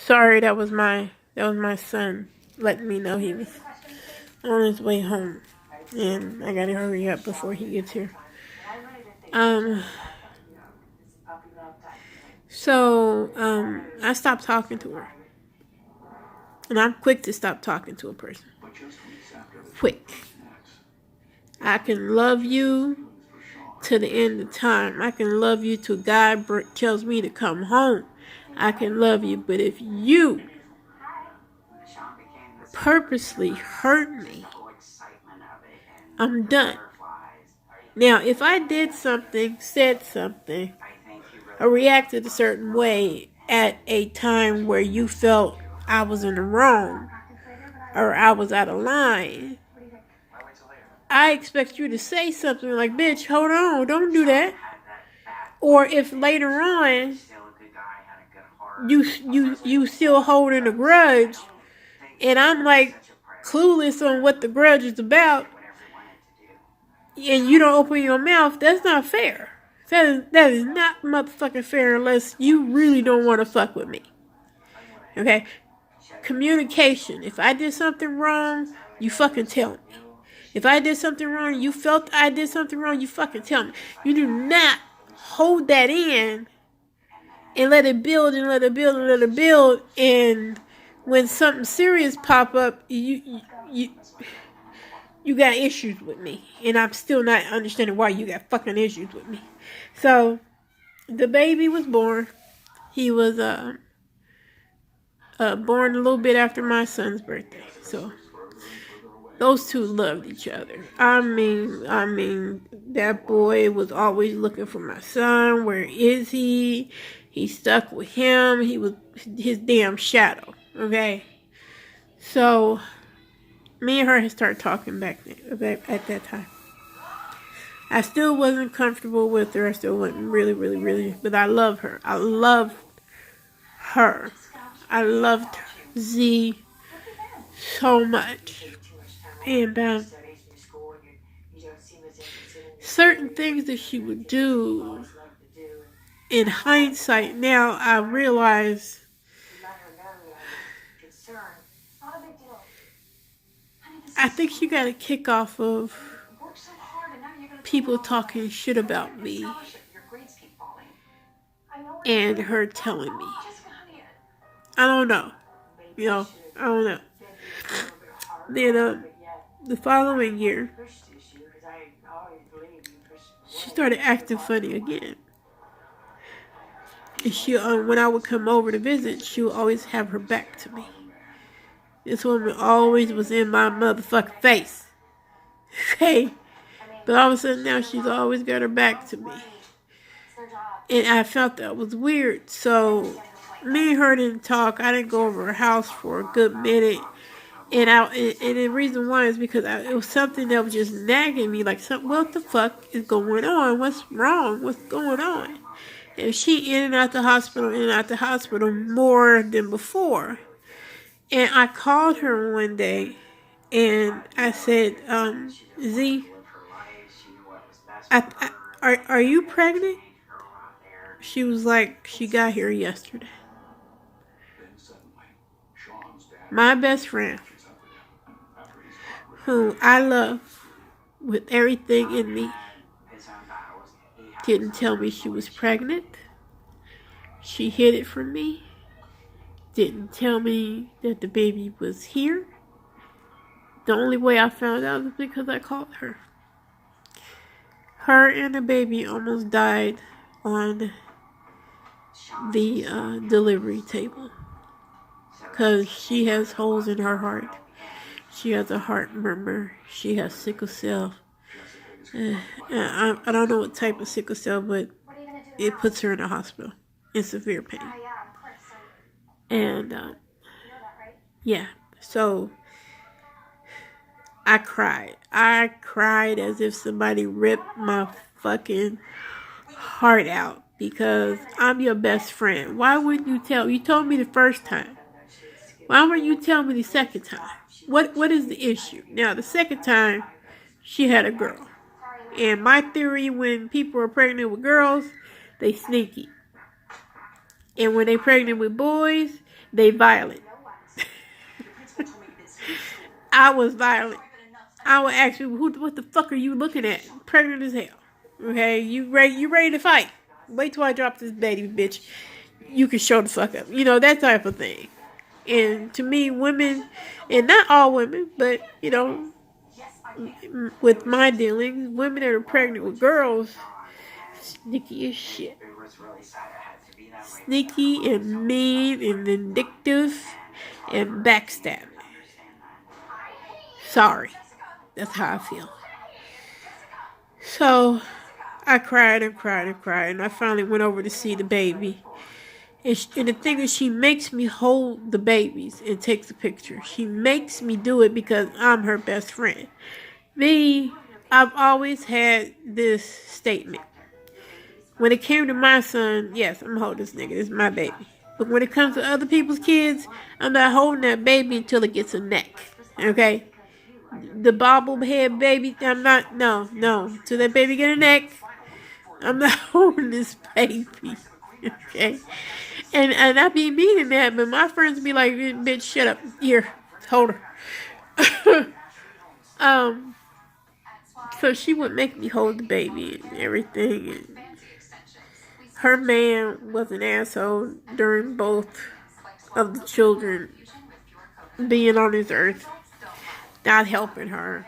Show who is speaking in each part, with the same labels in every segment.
Speaker 1: Sorry, that was my son letting me know he was on his way home, and I gotta hurry up before he gets here. I stopped talking to her, and I'm quick to stop talking to a person. Quick. I can love you to the end of time. I can love you till God tells me to come home. I can love you, but if you purposely hurt me, I'm done. Now, if I did something, said something, or reacted a certain way at a time where you felt I was in the wrong, or I was out of line, I expect you to say something like, bitch, hold on, don't do that. Or if later on you still holding a grudge, and I'm like clueless on what the grudge is about, and you don't open your mouth, that's not fair. That is not motherfucking fair unless you really don't want to fuck with me. Okay? Communication. If I did something wrong, you fucking tell me. If I did something wrong, you felt I did something wrong, you fucking tell me. You do not hold that in and let it build and let it build and let it build, and when something serious pop up, you got issues with me, and I'm still not understanding why you got fucking issues with me. So the baby was born. He was born a little bit after my son's birthday. So those two loved each other. I mean, that boy was always looking for my son. Where is he? He stuck with him. He was his damn shadow. Okay. So me and her had started talking back at that time. I still wasn't comfortable with her. I still wasn't really, but I love her. I loved her. I loved Z so much. And certain things that she would do, in hindsight now, I realize I think she got a kick off of people talking shit about me and her telling me. I don't know. I don't know. Then the following year, she started acting funny again. And she, when I would come over to visit, she would always have her back to me. This woman always was in my motherfucking face. Okay? But all of a sudden now she's always got her back to me. And I felt that was weird. So me and her didn't talk. I didn't go over her house for a good minute. And the reason why is because it was something that was just nagging me. Like, what the fuck is going on? What's wrong? What's going on? And she in and out the hospital more than before. And I called her one day, and I said, Z, are you pregnant? She was like, she got here yesterday. My best friend, who I love with everything in me, didn't tell me she was pregnant. She hid it from me. Didn't tell me that the baby was here. The only way I found out was because I called her. Her and the baby almost died on the delivery table because she has holes in her heart. She has a heart murmur. She has sickle cell. I don't know what type of sickle cell, but it puts her in the hospital in severe pain. And yeah, so I cried. I cried as if somebody ripped my fucking heart out, because I'm your best friend. Why wouldn't you tell? You told me the first time. Why wouldn't you tell me the second time? What is the issue? Now, the second time, she had a girl. And my theory, when people are pregnant with girls, they sneaky. And when they pregnant with boys, they violent. I was violent. I would ask you, what the fuck are you looking at? Pregnant as hell. Okay, you ready to fight? Wait till I drop this baby, bitch. You can show the fuck up. You know, that type of thing. And to me, women, and not all women, but, you know, with my dealings, women that are pregnant with girls, sneaky as shit. Sneaky and mean and vindictive and backstabbing. Sorry. That's how I feel. So, I cried and cried and cried, and I finally went over to see the baby. And the thing is, she makes me hold the babies and take the picture. She makes me do it because I'm her best friend. Me, I've always had this statement. When it came to my son, yes, I'm holding this nigga. This is my baby. But when it comes to other people's kids, I'm not holding that baby until it gets a neck. Okay? The bobblehead baby, I'm not, no. Till that baby get a neck, I'm not holding this baby. Okay? And I be meaning that, but my friends be like, bitch, shut up. Here, hold her. So she would make me hold the baby and everything. And her man was an asshole during both of the children being on this earth, not helping her.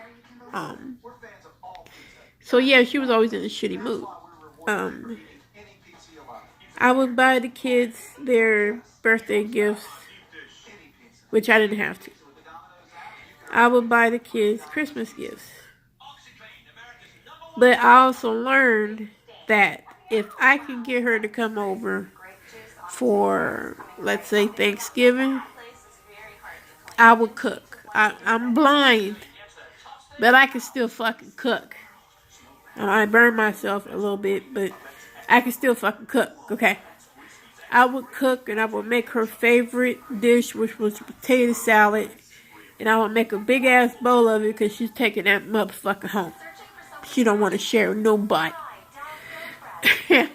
Speaker 1: So yeah, she was always in a shitty mood. I would buy the kids their birthday gifts, which I didn't have to. I would buy the kids Christmas gifts. But I also learned that if I can get her to come over for, let's say, Thanksgiving, I would cook. I'm blind, but I can still fucking cook. I burn myself a little bit, but I can still fucking cook, okay? I would cook, and I would make her favorite dish, which was potato salad, and I would make a big-ass bowl of it because she's taking that motherfucker home. She don't want to share with nobody. And,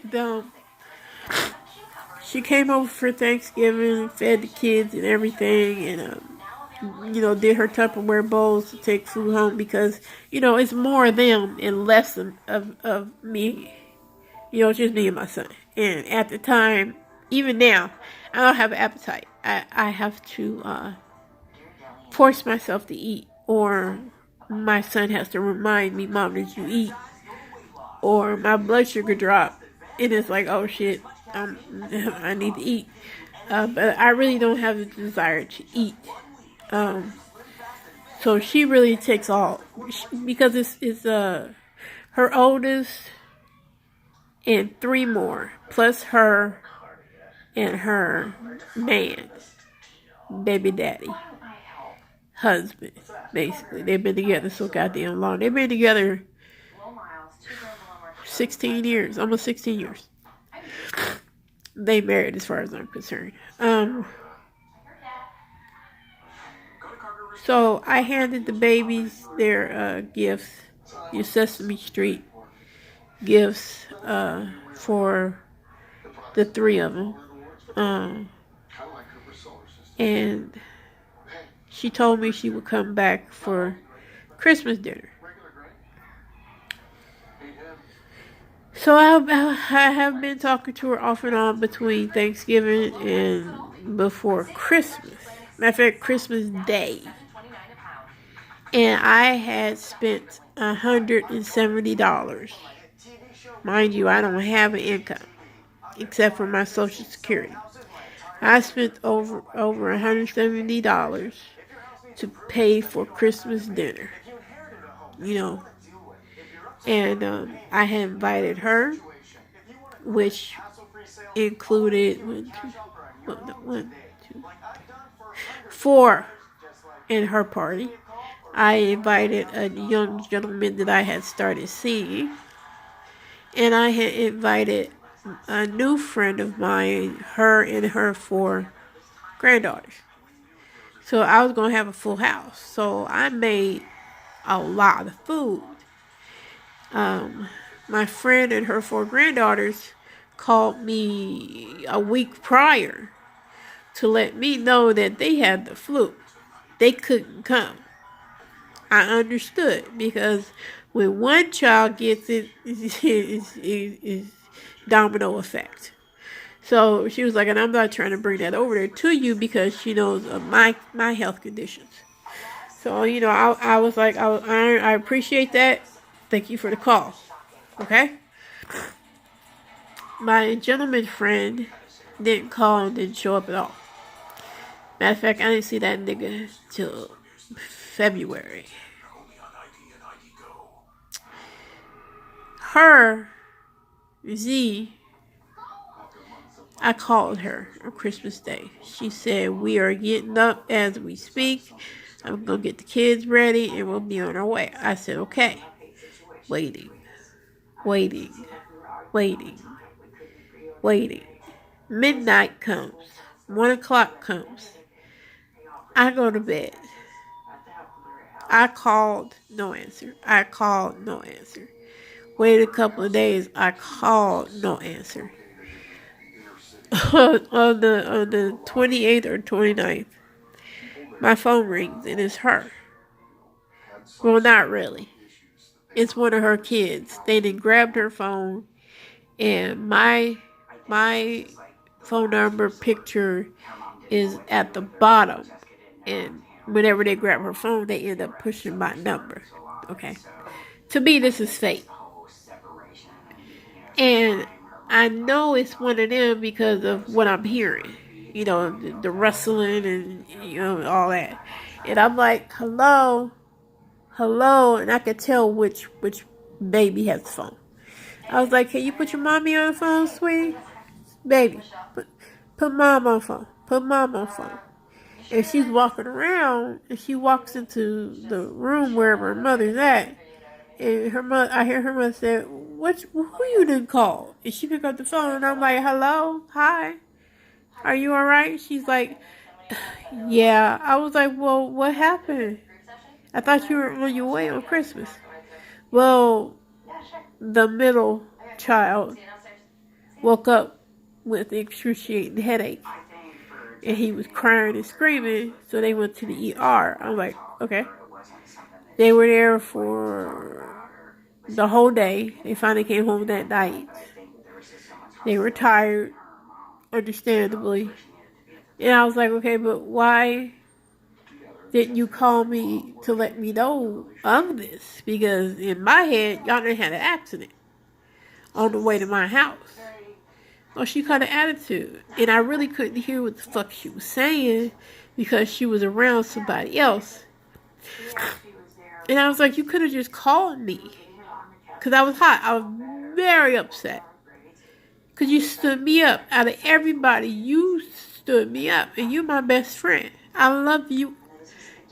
Speaker 1: she came over for Thanksgiving, fed the kids and everything, and, you know, did her Tupperware bowls to take food home because, you know, it's more of them and less of me. You know, it's just me and my son. And at the time, even now, I don't have an appetite. I have to force myself to eat, or my son has to remind me, Mom, did you eat? Or my blood sugar drop, and it's like, oh shit, I need to eat. But I really don't have the desire to eat. So she really takes all, because it's her oldest and 3 more, plus her and her man, baby daddy, husband, basically. They've been together so goddamn long. They've been together 16 years, almost 16 years. They married as far as I'm concerned. So I handed the babies their gifts, your Sesame Street gifts for the 3 of them. And she told me she would come back for Christmas dinner. So I have been talking to her off and on between Thanksgiving and before Christmas. Matter of fact, Christmas Day. And I had spent $170. Mind you, I don't have an income except for my Social Security. I spent over $170 to pay for Christmas dinner. You know. And I had invited her, which included 4 in her party. I invited a young gentleman that I had started seeing. And I had invited a new friend of mine, her and her 4 granddaughters. So I was going to have a full house. So I made a lot of food. My friend and her 4 granddaughters called me a week prior to let me know that they had the flu. They couldn't come. I understood because when one child gets it, it's domino effect. So she was like, and I'm not trying to bring that over there to you because she knows of my health conditions. So, you know, I was like, I appreciate that. Thank you for the call. Okay? My gentleman friend didn't call and didn't show up at all. Matter of fact, I didn't see that nigga till February. Her, Z, I called her on Christmas Day. She said, we are getting up as we speak. I'm going to get the kids ready and we'll be on our way. I said, okay. Waiting. Midnight comes. 1 o'clock comes. I go to bed. I called, no answer. Waited a couple of days. I called, no answer. on the 28th or 29th, my phone rings and it's her. Well, not really. It's one of her kids. They then grabbed her phone, and my phone number picture is at the bottom. And whenever they grab her phone, they end up pushing my number. Okay. To me, this is fake. And I know it's one of them because of what I'm hearing. You know, the rustling and, you know, all that. And I'm like, hello. And I could tell which baby has the phone. I was like, can you put your mommy on the phone, sweetie? Baby, put mom on the phone. And she's walking around, and she walks into the room wherever her mother's at. And her mother, I hear her mother say, who you didn't call? And she picked up the phone, and I'm like, hello, hi, are you alright? She's like, yeah. I was like, well, what happened? I thought you were on your way on Christmas. Well, the middle child woke up with excruciating headache. And he was crying and screaming, so they went to the ER. I'm like, okay. They were there for the whole day. They finally came home that night. They were tired, understandably. And I was like, okay, but why didn't you call me to let me know of this? Because in my head, y'all done had an accident on the way to my house. Well, she got an attitude. And I really couldn't hear what the fuck she was saying because she was around somebody else. And I was like, you could have just called me. Because I was hot. I was very upset. Because you stood me up. Out of everybody, you stood me up. And you're my best friend. I love you.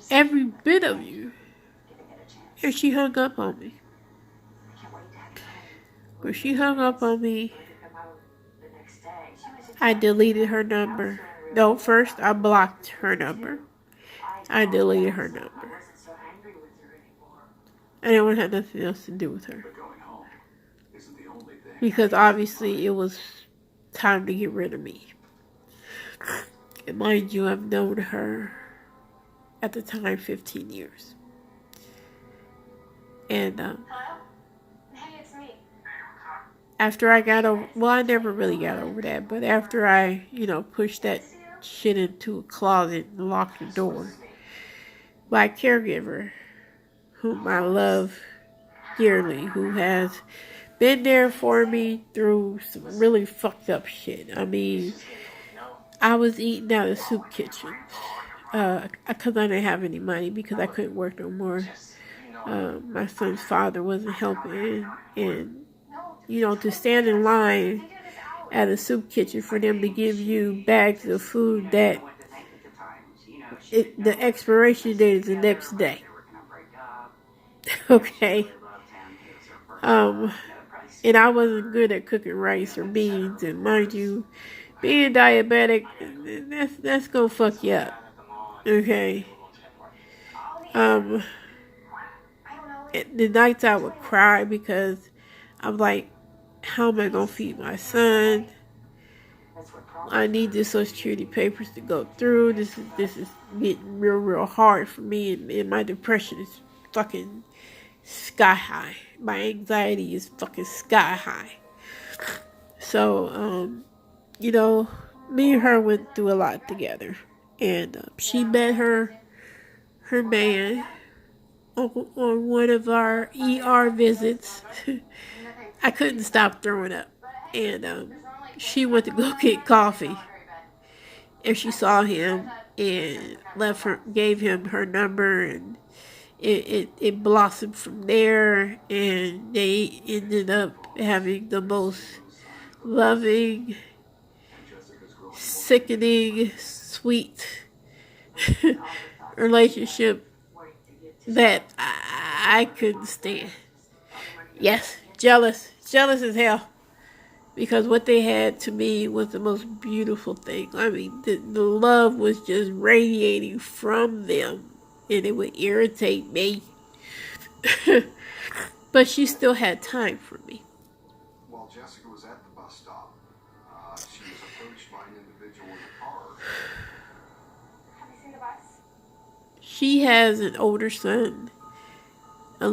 Speaker 1: Every bit of you. And she hung up on me. When she hung up on me, I deleted her number. No, first I blocked her number. I deleted her number. I didn't want to have nothing else to do with her. Because obviously it was time to get rid of me. And mind you, I've known her at the time 15 years. And after I got over, well, I never really got over that, but after I, pushed that shit into a closet and locked the door, my caregiver, whom I love dearly, who has been there for me through some really fucked up shit. I mean, I was eating out of soup kitchens because I didn't have any money because I couldn't work no more. My son's father wasn't helping, and to stand in line at a soup kitchen for them to give you bags of food that the expiration date is the next day. Okay. And I wasn't good at cooking rice or beans, and mind you, being diabetic, that's gonna fuck you up. Okay. The nights I would cry because I'm like, how am I going to feed my son? I need the Social Security papers to go through. This is getting real hard for me, and my depression is fucking sky high. My anxiety is fucking sky high. So, you know, me and her went through a lot together, and she met her man on one of our ER visits. I couldn't stop throwing up, and she went to go get coffee, and she saw him and gave him her number, and it blossomed from there, and they ended up having the most loving, sickening, sweet relationship that I couldn't stand. Yes, jealous as hell. Because what they had to me was the most beautiful thing. I mean, the love was just radiating from them, and it would irritate me. But she still had time for me.
Speaker 2: While Jessica was at the bus stop, she was approached by an individual in the car.
Speaker 3: Have you seen the bus?
Speaker 1: She has an older son, a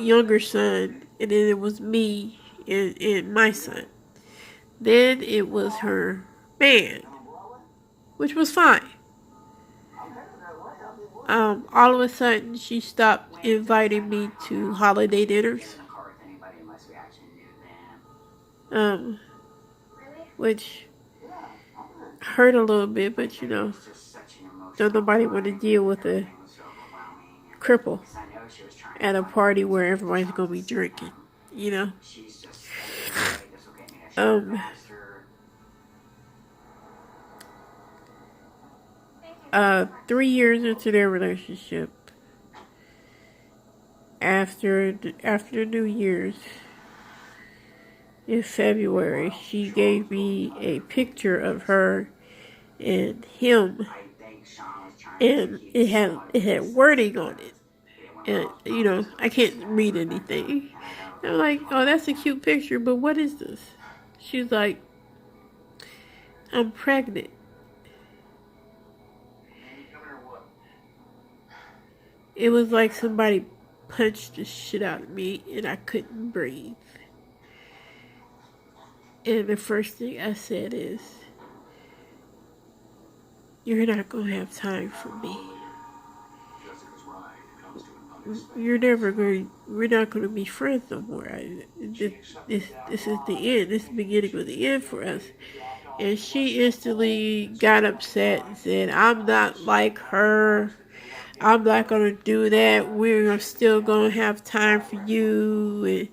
Speaker 1: younger son, and then it was me and my son. Then it was her man, which was fine. All of a sudden, she stopped inviting me to holiday dinners. Which hurt a little bit, but you know, don't nobody want to deal with a cripple at a party where everybody's gonna be drinking, you know. 3 years into their relationship, after New Year's in February, she gave me a picture of her and him, and it had wording on it, and you know, I can't read anything. I'm like, oh, that's a cute picture, but what is this? She's like, I'm pregnant. It was like somebody punched the shit out of me, and I couldn't breathe. And the first thing I said is, you're not going to have time for me. We're not going to be friends no more. This is the end. This is the beginning of the end for us. And she instantly got upset and said, I'm not like her. I'm not going to do that. We're still going to have time for you. And,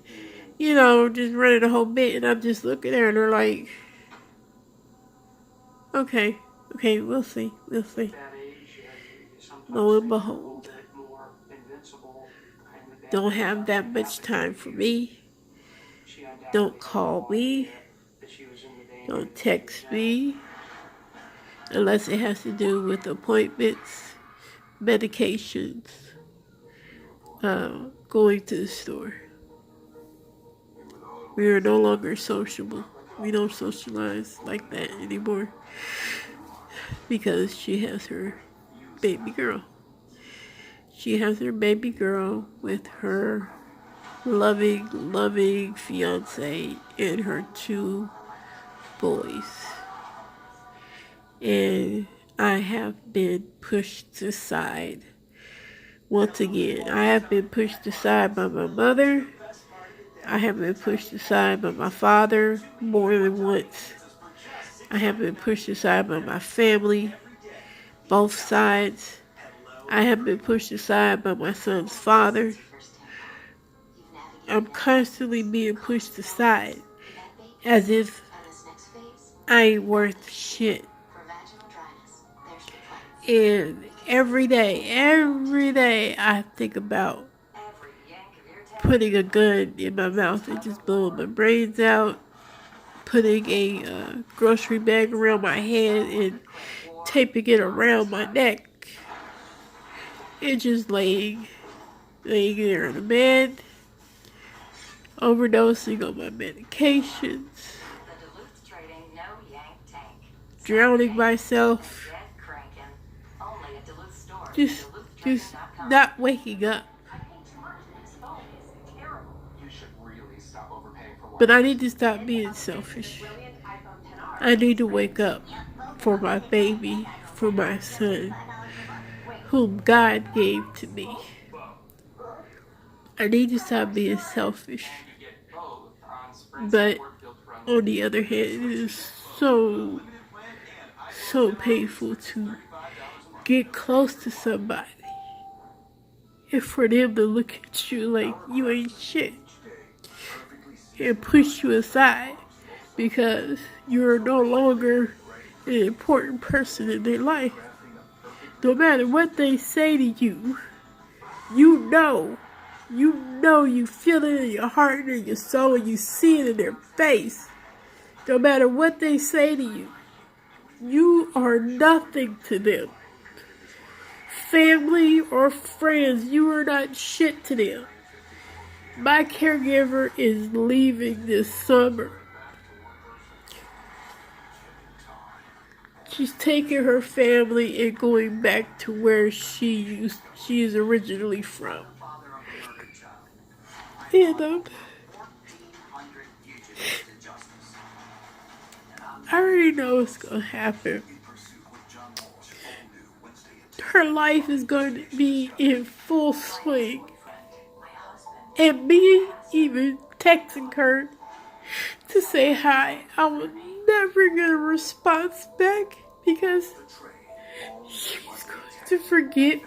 Speaker 1: you know, just running the whole bit. And I'm just looking at her and they're like, okay, we'll see. Lo and behold, don't have that much time for me. Don't call me. Don't text me. Unless it has to do with appointments, medications, going to the store. We are no longer sociable. We don't socialize like that anymore. Because she has her baby girl. She has her baby girl with her loving fiance and her 2 boys. And I have been pushed aside. Once again, I have been pushed aside by my mother. I have been pushed aside by my father more than once. I have been pushed aside by my family, both sides. I have been pushed aside by my son's father. I'm constantly being pushed aside as if I ain't worth shit. And every day I think about putting a gun in my mouth and just blowing my brains out, putting a grocery bag around my head and taping it around my neck, and just laying there in the bed, overdosing on my medications,
Speaker 4: The Duluth trading no yank tank.
Speaker 1: drowning myself,
Speaker 4: Dead cranking. Only at Duluth stores.
Speaker 1: just
Speaker 4: DuluthTrading.com.
Speaker 1: not waking up.
Speaker 3: I pay too much. This phone is terrible.
Speaker 2: You should really stop overpaying for
Speaker 1: But I need to stop being selfish.
Speaker 3: Brilliant iPhone 10R.
Speaker 1: I need to wake up for my baby, for my son, whom God gave to me. I need to stop being selfish. But on the other hand, it is so painful to get close to somebody and for them to look at you like you ain't shit and push you aside because you're no longer an important person in their life. No matter what they say to you, you feel it in your heart and in your soul, and you see it in their face. No matter what they say to you, you are nothing to them. Family or friends, you are not shit to them. My caregiver is leaving this summer. She's taking her family and going back to where she is originally from. And I already know what's gonna happen. Her life is going to be in full swing. And me even texting her to say hi, I will never get a response back because she's going to forget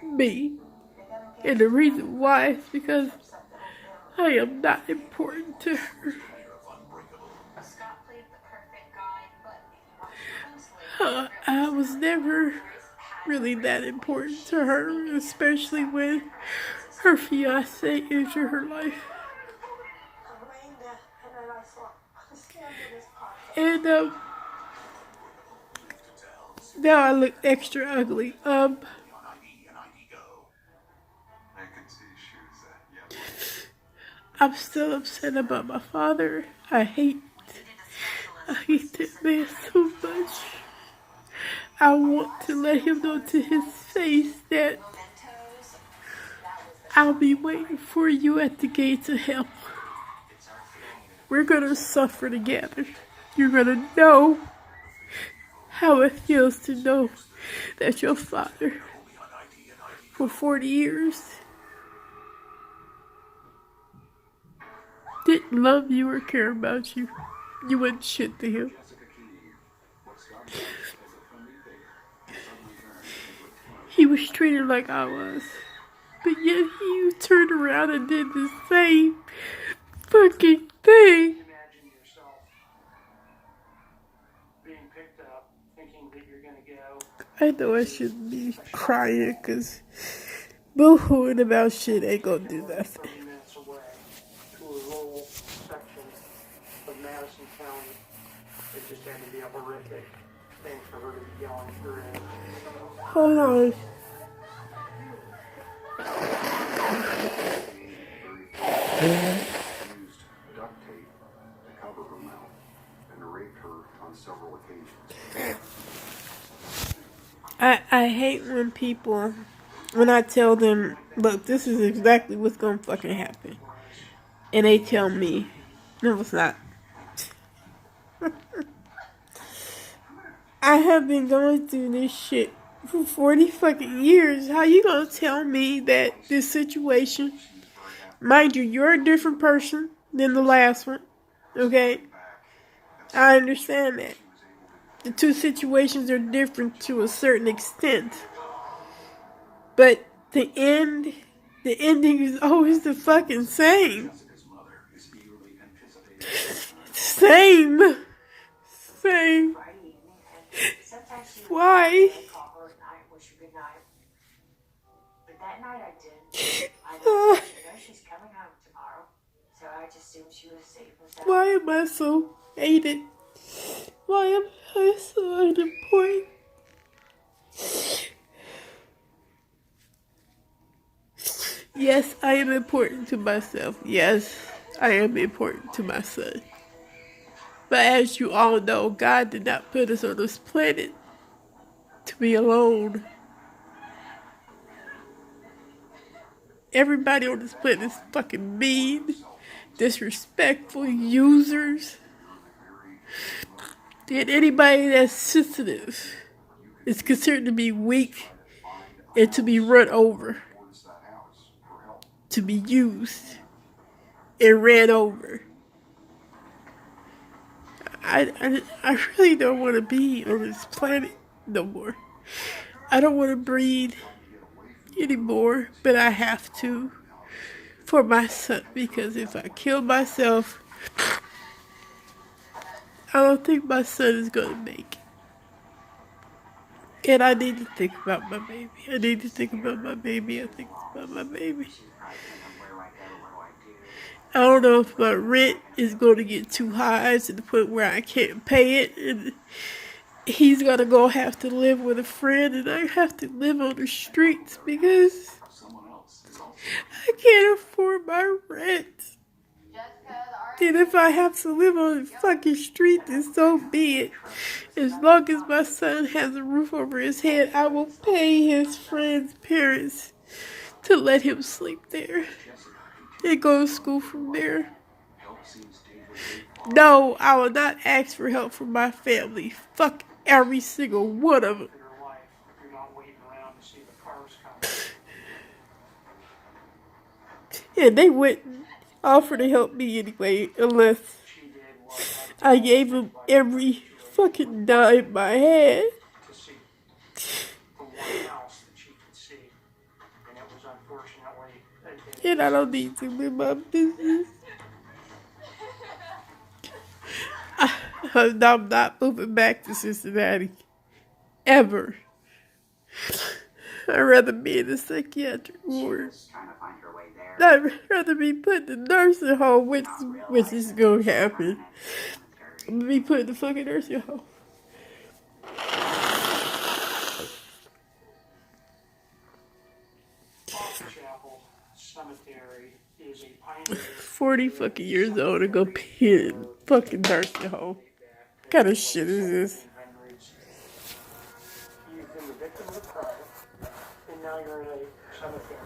Speaker 1: me. And the reason why is because I am not important to her.
Speaker 3: Scott played the perfect guy, but if you watch closely,
Speaker 1: I was never really that important to her, especially when her fiance entered her life. And now I look extra ugly. I'm still upset about my father. I hate that man so much. I want to let him know to his face that I'll be waiting for you at the gates of hell. We're gonna suffer together. You're gonna know how it feels to know that your father, for 40 years, didn't love you or care about you. You wouldn't shit to him. He was treated like I was. But yet he turned around and did the same fucking thing.
Speaker 5: Imagine yourself being picked up, thinking that you're gonna go.
Speaker 1: I know I shouldn't be crying because boo-hooing about shit ain't gonna do nothing.
Speaker 5: 30 minutes away to a rural section of Madison County. It just had to be a horrific thing for her to be going through.
Speaker 1: Hold on.
Speaker 2: Used duct tape to cover her mouth and raped her on several occasions.
Speaker 1: I hate when I tell them, look, this is exactly what's gonna fucking happen. And they tell me, no, it's not. I have been going through this shit for 40 fucking years. How you gonna tell me that this situation, mind you, you're a different person than the last one, okay? I understand that. The two situations are different to a certain extent. But the ending is always the fucking same. Same. Why?
Speaker 4: But that night I did. I know she's coming home tomorrow, so I just assumed she was safe and sound.
Speaker 1: Why am I so hated? Why am I so unimportant? Yes, I am important to myself. Yes, I am important to my son. But as you all know, God did not put us on this planet to be alone. Everybody on this planet is fucking mean, disrespectful, users. And anybody that's sensitive is considered to be weak and to be run over, to be used and ran over. I really don't want to be on this planet no more. I don't want to breathe anymore, but I have to for my son, because if I kill myself, I don't think my son is going to make it. And I need to think about my baby. I need to think about my baby. I think about my baby. I don't know if my rent is going to get too high to the point where I can't pay it. And he's going to go have to live with a friend. And I have to live on the streets because I can't afford my rent. And if I have to live on the fucking street, then so be it. As long as my son has a roof over his head, I will pay his friend's parents to let him sleep there and go to school from there. No, I will not ask for help from my family. Fuck every single one of them. And they wouldn't offer to help me anyway unless I gave them every fucking dime I had. And I don't need to live my business. I'm not moving back to Cincinnati. Ever. I'd rather be in a psychiatric ward. I'd rather be put in the nursing home, which is going to happen. I'm going to be put in the fucking nursing home.
Speaker 5: Chapel Cemetery is a pioneer.
Speaker 1: 40 fucking years old and go pee in a fucking nursing home. What kind of shit is this?
Speaker 5: You've been the victim of a crime, and now you're in a cemetery.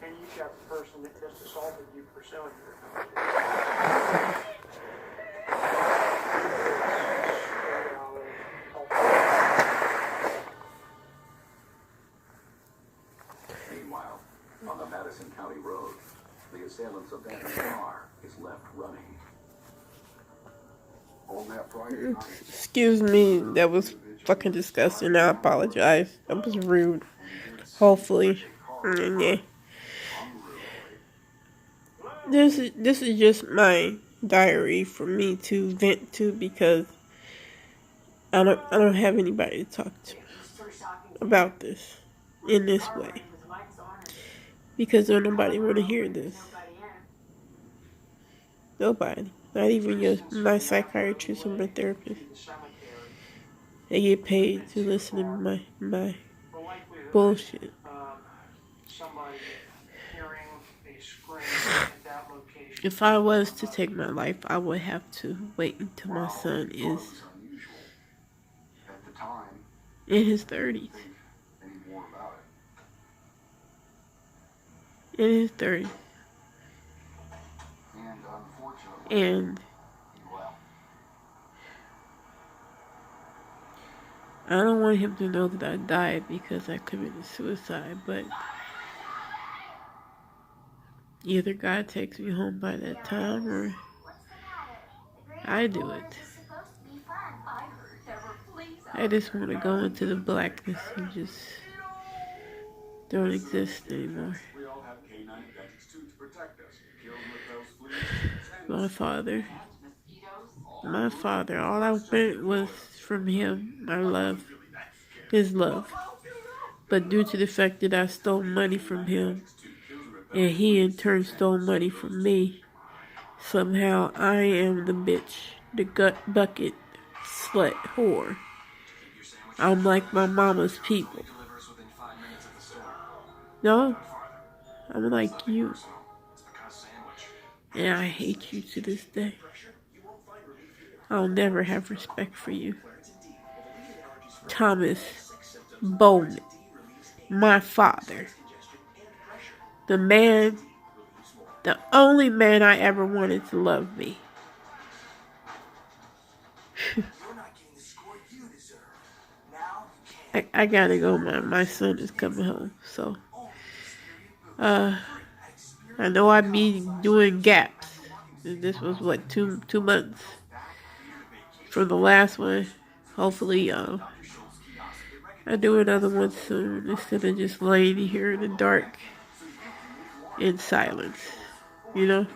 Speaker 5: And you've got the person that just assaulted you pursuing you.
Speaker 6: Meanwhile, on the Madison County Road, the assailant's abandoned car is left running.
Speaker 2: On that Friday night,
Speaker 1: Excuse me, that was fucking disgusting. I apologize. That was rude. Hopefully. Yeah. This is just my diary for me to vent to because I don't have anybody to talk to about this in this way. Because don't nobody want to hear this. Nobody. Not even my psychiatrist or my therapist. They get paid to listen to my bullshit.
Speaker 5: Somebody hearing a scream at that location.
Speaker 1: If I was to take my life, I would have to wait until my son is
Speaker 2: at the time,
Speaker 1: in his 30s.
Speaker 2: think any more about it.
Speaker 1: In his 30s.
Speaker 2: And unfortunately,
Speaker 1: And
Speaker 2: he left.
Speaker 1: I don't want him to know that I died because I committed suicide, but either God takes me home by that time or I do it. I just want to go into the blackness and just don't exist anymore.
Speaker 6: We all have K9 Advantage 2 to protect us. Kill with those fleas.
Speaker 1: My father, all I wanted was from him, my love, his love. But due to the fact that I stole money from him, and he in turn stole money from me, somehow I am the bitch, the gut bucket, slut, whore. I'm like my mama's people. No, I'm like you. And I hate you to this day. I'll never have respect for you. Thomas Bowman, my father. The man, the only man I ever wanted to love me. I gotta go, my son is coming home, so I know I'd be doing gaps. This was what, two months from the last one. Hopefully I'll do another one soon instead of just laying here in the dark in silence, you know.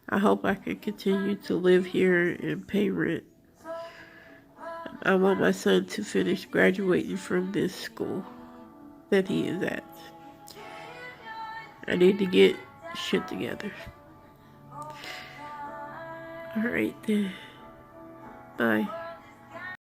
Speaker 1: I hope I can continue to live here and pay rent. I want my son to finish graduating from this school that he is at. I need to get shit together. Alright then. Bye.